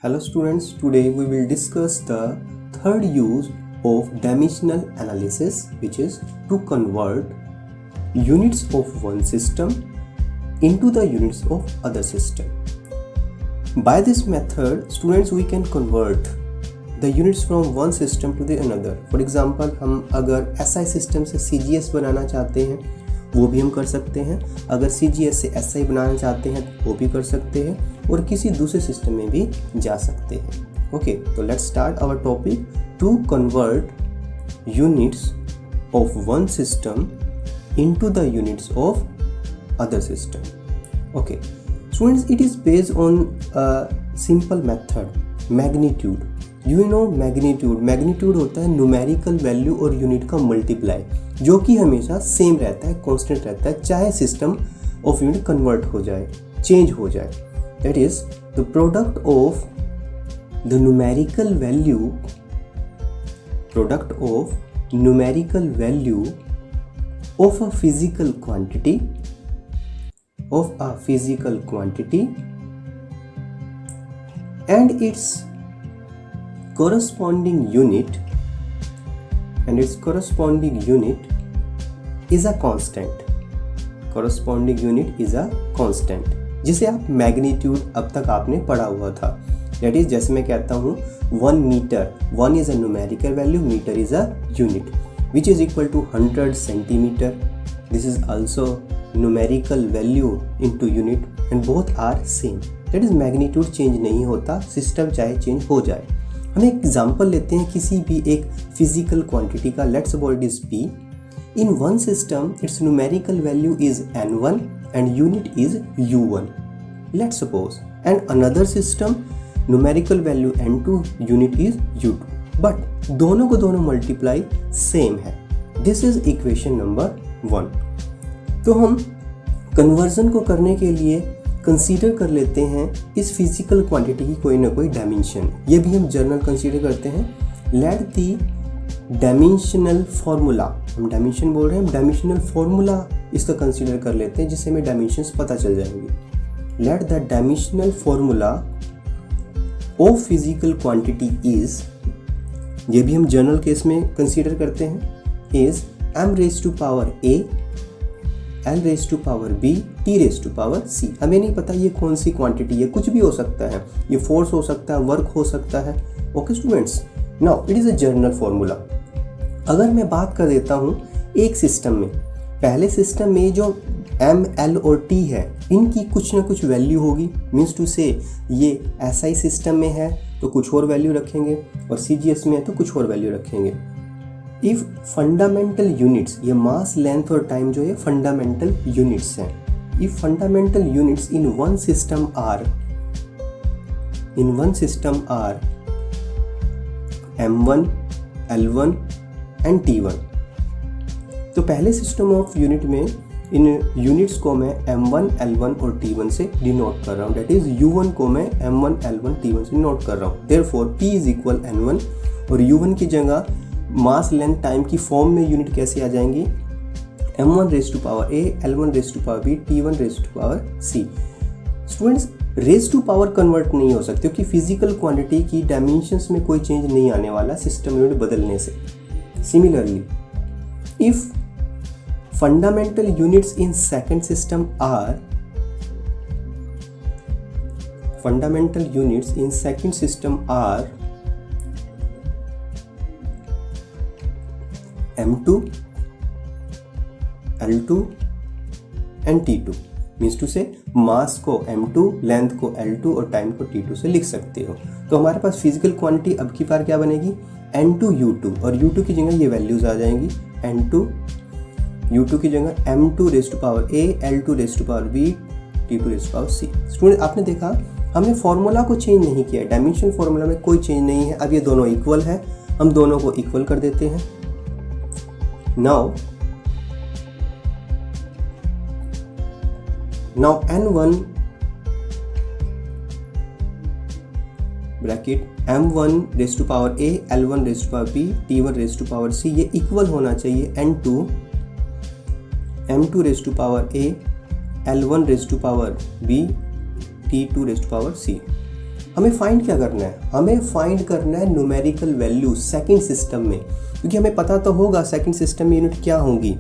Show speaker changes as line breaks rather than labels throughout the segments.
Hello students, today we will discuss the third use of dimensional analysis, which is to convert units of one system into the units of other system. By this method, students, we can convert the units from one system to the another. For example, हम अगर SI system से CGS बनाना चाहते हैं वो भी हम कर सकते हैं, अगर CGS से SI बनाना चाहते हैं तो वो भी कर सकते हैं और किसी दूसरे सिस्टम में भी जा सकते हैं. ओके, तो let's start our topic to convert units of one system into the units of other system. Okay, students, it is based on a simple method, magnitude. You know magnitude होता है numerical value और unit का multiply, जो कि हमेशा same रहता है, constant रहता है, चाहे system of unit convert हो जाए, change हो जाए. That is the product of the numerical value of a physical quantity and its corresponding unit is a constant. जिसे आप मैग्नीट्यूड अब तक आपने पढ़ा हुआ था. दैट इज, जैसे मैं कहता हूँ 1 metre, 1 is a numerical value, metre is a unit, which is equal to 100 centimeter. This is also numerical value into unit and both are same. That is, magnitude change नहीं होता, system चाहे change हो जाए. हम एक example लेते हैं किसी भी एक फिजिकल क्वांटिटी का. Let's suppose it is P. In one system its numerical value is N1 and unit is U1. Let's suppose, and another system numerical value N2, unit is U2. But दोनों को दोनों multiply same है. This is equation number 1. तो हम conversion को करने के लिए कंसीडर कर लेते हैं इस फिजिकल क्वांटिटी की कोई ना कोई डायमेंशन. ये भी हम जर्नल कंसीडर करते हैं. लेट दी डायमेंशनल फॉर्मूला, हम डायमेंशन बोल रहे हैं, डायमेंशनल फॉर्मूला इसका कंसीडर कर लेते हैं जिससे हमें डायमेंशंस पता चल जाएंगे. Let the dimensional formula of physical quantity is, ये भी हम जनरल केस में कंसीडर करते हैं, is m raise to power a, l raise to power b, t raise to power c. हमें नहीं पता ये कौन सी क्वांटिटी है, कुछ भी हो सकता है, ये फोर्स हो सकता है, वर्क हो सकता है. Okay students, now it is a general formula. अगर मैं बात कर देता हूँ एक सिस्टम में, पहले सिस्टम में जो m, l और t है इनकी कुछ ना कुछ वैल्यू होगी. मीन्स टू से ये SI सिस्टम में है तो कुछ और वैल्यू रखेंगे और CGS में है तो कुछ और वैल्यू रखेंगे. इफ़ फंडामेंटल यूनिट्स, ये मास, लेंथ और टाइम जो है फंडामेंटल यूनिट्स हैं. If fundamental units in one system are M1, L1 and T1. तो पहले सिस्टम ऑफ यूनिट में इन यूनिट्स को मैं M1, L1 और T1 से डिनोट कर रहा हूँ. डेट इज U1 को मैं M1, L1, T1 से डिनोट कर रहा हूँ. Therefore P is equal N1 और U1 की जगह मास, लेंथ, टाइम की फॉर्म में यूनिट कैसे आ जाएंगी, M1 raise to power A, L1 raise to power B, T1 raise to power C. Students, raise to power convert नहीं हो सकते क्योंकि फिजिकल क्वांटिटी की डायमेंशंस में कोई चेंज नहीं आने वाला सिस्टम यूनिट बदलने से. Similarly, if fundamental units in second system are M2, L2 and T2. Means two से मास को M2, लेंथ को L2 और टाइम को T2 से लिख सकते हो. तो हमारे पास फिजिकल क्वांटिटी अब की बार क्या बनेगी, N2, U2 और U2 की जगह ये वैल्यूज आ जाएंगी. N2, U2 की जगह M2 raise to power A, L2 raise to power B, T2 raise to power C. Student, आपने देखा हमने फॉर्मूला को चेंज नहीं किया, डायमेंशन फॉर्मूला में कोई चेंज नहीं है. अब ये दोनों इक्वल है, हम दोनों को इक्वल कर देते हैं. Now N1 bracket M1 raise to power A, L1 raise to power B, T1 raise to power C, ये इक्वल होना चाहिए N2 M2 raise to power A, L1 raise to power B, T2 raise to power C. हमें find क्या करना है, हमें find करना है न्यूमेरिकल वैल्यू सेकंड सिस्टम में, क्योंकि हमें पता तो होगा सेकंड सिस्टम में यूनिट क्या होंगी।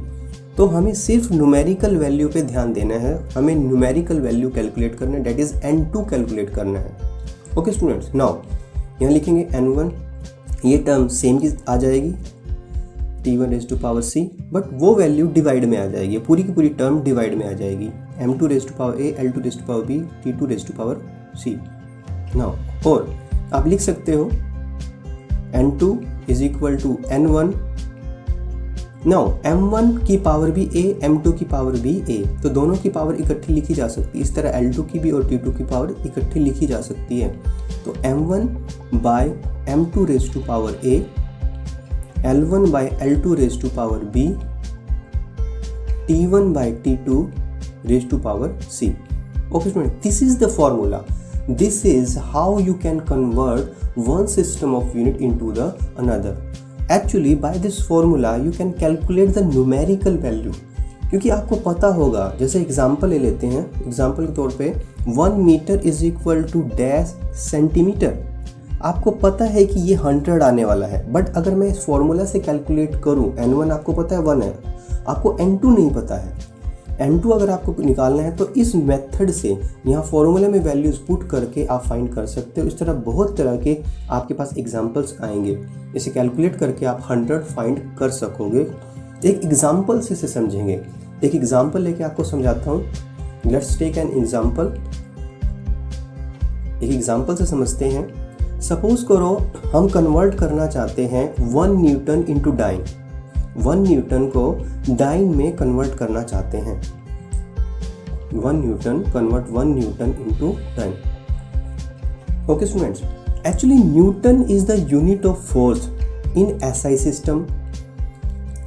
तो हमें सिर्फ न्यूमेरिकल वैल्यू पे ध्यान देना है, हमें न्यूमेरिकल वैल्यू कैलकुलेट करना है, डेट इज N2 कैलकुलेट करना है। ओके स्टूडेंट्स, नाउ यहाँ लिखेंगे N1, ये टर्म सेम की आ जाएगी T1 raise to power C, but वो वैल्यू डिवाइड में आ जाएगी, पूरी की पूरी टर्म डिवाइड में आ जाएगी, M2 raise to power A, L2 raise to power B, T2 raise to power C। Now और आप लिख सकते हो N2 is equal to N1। Now M1 की पावर भी A, M2 की पावर भी A, तो दोनों की पावर इकट्ठी लिखी जा सकती है। इस तरह L2 की भी और T2 की पावर इकट्ठी लिखी जा सकती है। तो M1 by M2 raise to power A, L1 by L2 raise to power B, T1 by T2 raise to power C। Okay student, this is the formula. This is how you can convert one system of unit into the another. Actually by this formula you can calculate the numerical value, क्योंकि आपको पता होगा, जैसे example ले लेते हैं, example के तौर पे 1 metre is equal to dash centimetre. आपको पता है कि ये 100 आने वाला है, बट अगर मैं इस फॉर्मूला से कैलकुलेट करूं, N1 आपको पता है 1 है, आपको N2 नहीं पता है। N2 अगर आपको निकालना है तो इस मेथड से यहाँ फॉर्मूले में वैल्यूज पुट करके आप फाइंड कर सकते हो। इस तरह बहुत तरह के आपके पास एग्जांपल्स आएंगे, इसे कैलकुलेट करके आप 100 फाइंड कर सकोगे। एक एग्जांपल से इसे समझेंगे, एक एग्जांपल लेके आपको समझाता हूँ। Let's take an example. एक एग्जांपल से समझते हैं। सपोज करो हम कन्वर्ट करना चाहते हैं 1 न्यूटन इंटू डाइन, 1 न्यूटन को डाइन में कन्वर्ट करना चाहते हैं। 1 newton convert 1 newton into dyne. Okay students, actually newton is the unit of force in SI system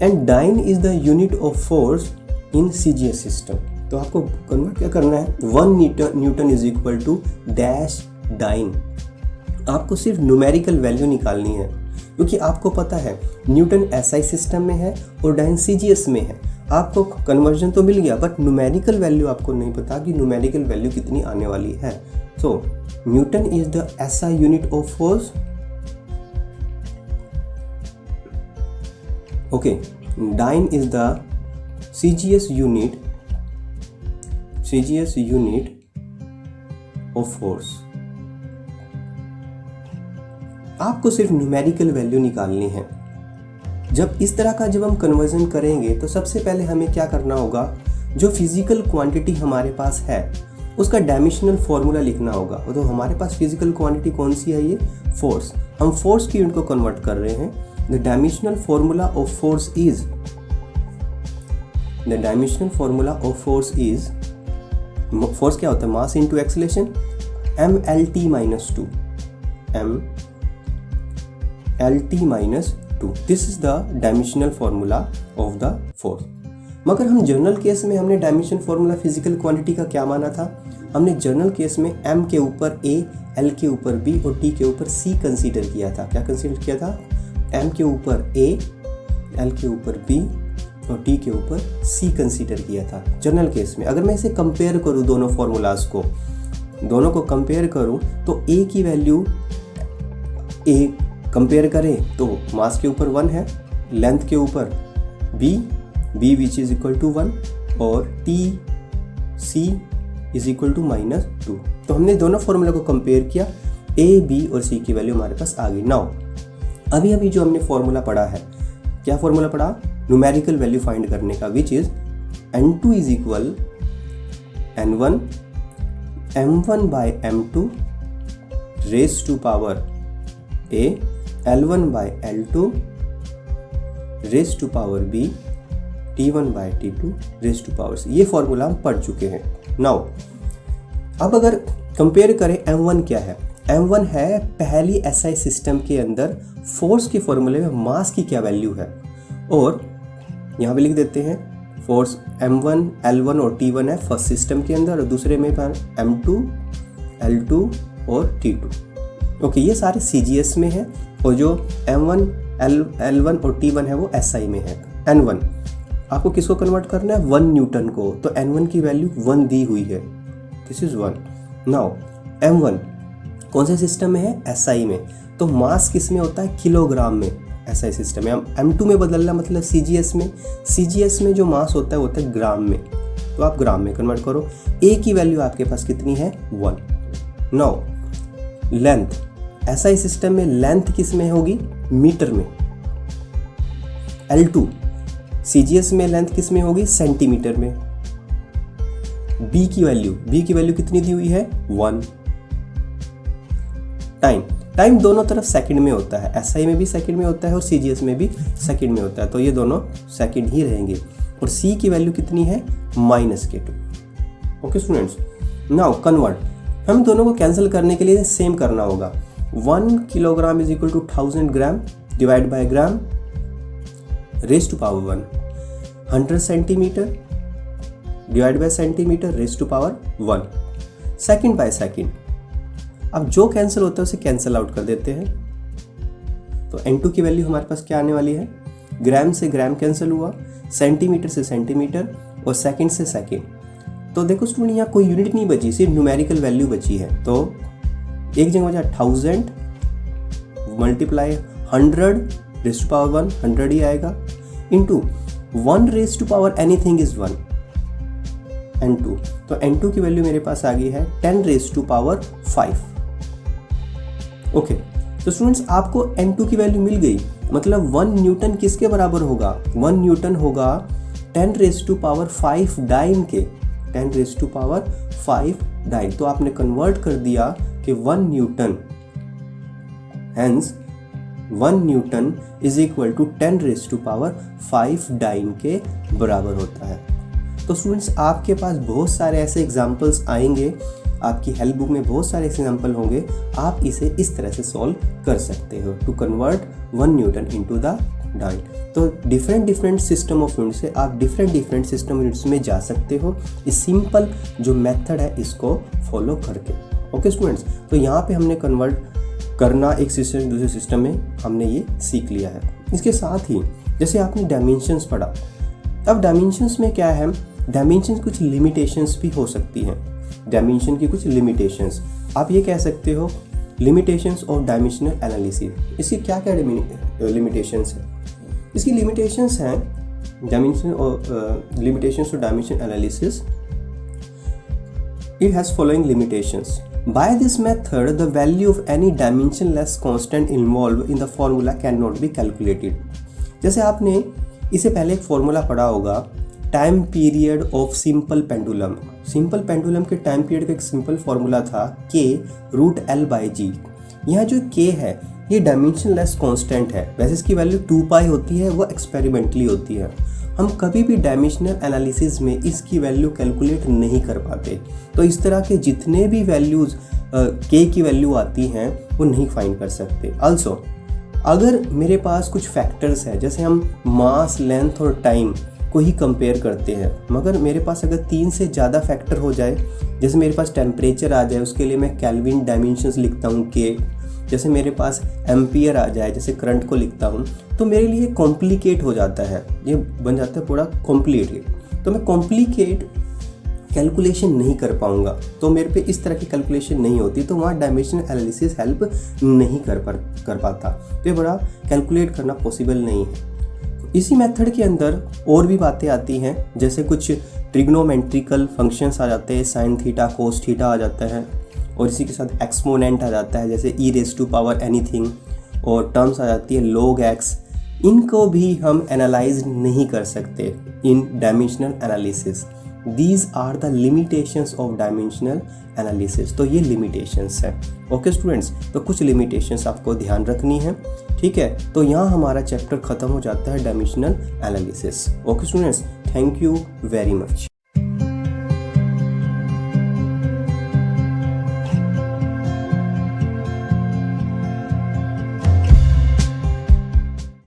and dyne is the unit of force in CGS system. तो आपको convert क्या करना है, 1 newton is equal to dash dyne. आपको सिर्फ numerical value निकालनी है, क्योंकि आपको पता है न्यूटन SI सिस्टम में है और डाइन CGS में है। आपको कन्वर्जन तो मिल गया, बट न्यूमेरिकल वैल्यू आपको नहीं पता कि न्यूमेरिकल वैल्यू कितनी आने वाली है। So newton is the SI unit of force. Okay, dyne is the CGS unit of force. आपको सिर्फ न्यूमेरिकल वैल्यू निकालनी है। जब इस तरह का जब हम कन्वर्जन करेंगे तो सबसे पहले हमें क्या करना होगा, जो फिजिकल क्वांटिटी हमारे पास है उसका डायमेंशनल फॉर्मूला लिखना होगा। तो हमारे पास फिजिकल क्वांटिटी कौन सी है, ये फोर्स। हम फोर्स की यूनिट को कन्वर्ट कर रहे हैं। The dimensional formula of force is force क्या होता है, mass into acceleration, MLT-2 MLT-2। This is the dimensional formula of the force. मगर हम जनरल केस में हमने डायमेंशन फॉर्मूला फिजिकल क्वांटिटी का क्या माना था, हमने जनरल केस में M के ऊपर A, L के ऊपर B और T के ऊपर C कंसीडर किया था। क्या कंसीडर किया था, M के ऊपर A, L के ऊपर B और T के ऊपर C कंसीडर किया था जनरल केस में। अगर मैं इसे कंपेयर करूँ, दोनों फॉर्मूलाज को, दोनों को कंपेयर करूँ तो A की वैल्यू A कंपेयर करें तो मास के ऊपर 1 है, लेंथ के ऊपर b which is equal to 1 और C इज इक्वल टू -2। तो हमने दोनों फॉर्मूला को कंपेयर किया, A, B और C की वैल्यू हमारे पास आ गई। नाउ अभी जो हमने फॉर्मूला पढ़ा है, क्या फॉर्मूला पढ़ा, न्यूमेरिकल वैल्यू फाइंड करने का, which is N2 is equal N1 M1 by M2 raise to power A, L1 by L2 raise to power B, T1 by T2 raise to power C। ये formula हम पढ़ चुके हैं। Now अब अगर compare करें M1 क्या है, M1 है पहली SI सिस्टम के अंदर फोर्स के फॉर्मूले में मास की क्या वैल्यू है, और यहाँ पे लिख देते हैं फोर्स M1, L1 और T1 है फर्स्ट सिस्टम के अंदर, और दूसरे में M2, L2 और T2। ओके, ये सारे CGS में है, और जो M1, L1 और T1 है वो SI में है। N1 आपको किसको कन्वर्ट करना है, 1 न्यूटन को, तो N1 की वैल्यू 1 दी हुई है, दिस इज 1। नाउ M1 कौन से सिस्टम में है? SI में। तो मास किस में होता है? किलोग्राम में SI सिस्टम में। हम M2 में बदलना मतलब CGS में। CGS में जो मास होता है वो होता है ग्राम में, तो आप ग्राम में कन्वर्ट करो। A की वैल्यू आपके पास कितनी है? 1। नाउ लेंथ, SI सिस्टम में लेंथ किस में होगी? मीटर में। L2 CGS में लेंथ किस में होगी? सेंटीमीटर में। B की वैल्यू कितनी दी हुई है? 1। टाइम दोनों तरफ सेकंड में होता है, SI में भी सेकंड में होता है और CGS में भी सेकंड में होता है, तो ये दोनों सेकंड ही रहेंगे। और C की वैल्यू कितनी है? -K2। Okay students, now convert. हम दोनों को कैंसिल करने के लिए सेम करना होगा। 1 kilogram is equal to 1000 gram divide by gram raise to power 1। 100 centimetre divide by centimetre raise to power 1। Second by second. अब जो कैंसिल होता है उसे कैंसिल आउट कर देते हैं। तो N2 की वैल्यू हमारे पास क्या आने वाली है? ग्राम से ग्राम कैंसिल हुआ, सेंटीमीटर से सेंटीमीटर और सेकंड से सेकंड। तो देखो स्टूडेंट, यहाँ कोई यूनिट नहीं बची, सिर्फ न्यूमेरिकल वैल्यू बची है। तो एक जगह बचा 1000 मल्टीप्लाई 100 रेज टू पावर 1, 100 ही आएगा, into 1 raise to power anything is 1, N2। तो N2 की वैल्यू मेरे पास आ गई है 10 रेज टू पावर 5। ओके, तो स्टूडेंट्स आपको N2 की वैल्यू मिल गई, मतलब 1 न्यूटन किसके बराबर होगा? 1 न्यूटन होगा 10 रेज टू पावर 5 डाइन के, 10 रेज टू पावर 5 डाइन। तो आपने कन्वर्ट कर दिया कि 1 newton, hence 1 newton is equal to 10 raise to power 5 dyne के बराबर होता है। तो स्टूडेंट्स आपके पास बहुत सारे ऐसे एग्जाम्पल्स आएंगे, आपकी हेल्प बुक में बहुत सारे एग्जाम्पल होंगे, आप इसे इस तरह से सॉल्व कर सकते हो to convert 1 newton into the dyne. तो डिफरेंट सिस्टम ऑफ यूनिट्स से आप डिफरेंट सिस्टम यूनिट्स में जा सकते हो, इस सिंपल जो मेथड है इसको फॉलो करके। ओके स्टूडेंट्स, तो यहाँ पे हमने कन्वर्ट करना एक सिस्टम दूसरे सिस्टम में हमने ये सीख लिया है। इसके साथ ही जैसे आपने डायमेंशंस पढ़ा, अब डायमेंशंस में क्या है? डायमेंशन कुछ लिमिटेशंस भी हो सकती हैं। डायमेंशन की कुछ लिमिटेशंस, आप ये कह सकते हो लिमिटेशंस ऑफ डायमेंशनल एनालिसिस। इसकी क्या क्या लिमिटेशंस हैं? इसकी लिमिटेशंस हैं डायमेंशन और limitations of dimension analysis. It has following limitations. By this method, the value of any dimensionless constant involved in the formula cannot be calculated. जैसे आपने इससे पहले एक फॉर्मूला पढ़ा होगा, time period of simple pendulum. Simple pendulum के time period का एक सिंपल फॉर्मूला था K√L/G। यहाँ जो K है ये डायमेंशनलेस कांस्टेंट है, वैसे इसकी वैल्यू 2π होती है, वो एक्सपेरिमेंटली होती है। हम कभी भी डायमेंशनल एनालिसिस में इसकी वैल्यू कैलकुलेट नहीं कर पाते। तो इस तरह के जितने भी वैल्यूज़ K की वैल्यू आती हैं वो नहीं फाइंड कर सकते। आल्सो अगर मेरे पास कुछ फैक्टर्स है, जैसे हम मास, लेंथ और टाइम को ही कंपेयर करते हैं, मगर मेरे पास अगर 3 से ज़्यादा फैक्टर हो जाए, जैसे मेरे पास टेम्परेचर आ जाए, उसके लिए मैं केल्विन डायमेंशंस लिखता हूँ K, जैसे मेरे पास एम्पियर आ जाए, जैसे करंट को लिखता हूँ, तो मेरे लिए कॉम्प्लिकेट हो जाता है, ये बन जाता है पूरा कॉम्प्लिकेटेड। तो मैं कॉम्प्लिकेट कैलकुलेशन नहीं कर पाऊँगा, तो मेरे पे इस तरह की कैलकुलेशन नहीं होती, तो वहाँ डायमेंशनल एनालिसिस हेल्प नहीं कर पाता, तो ये बड़ा कैलकुलेट करना पॉसिबल नहीं है। इसी मेथड के अंदर और भी बातें आती हैं, जैसे कुछ ट्रिग्नोमेट्रिकल फंक्शंस आ जाते हैं, साइन थीटा, कोस थीटा आ जाता है, और इसी के साथ एक्सपोनेंट आ जाता है, जैसे e⁻⁴ एनीथिंग, और टर्म्स आ जाती है log x। इनको भी हम एनालाइज नहीं कर सकते in dimensional analysis. These are the limitations of dimensional analysis. तो ये लिमिटेशंस है। ओके स्टूडेंट्स, तो कुछ लिमिटेशंस आपको ध्यान रखनी है, ठीक है। तो यहाँ हमारा चैप्टर ख़त्म हो जाता है dimensional analysis. Okay students, thank you very much.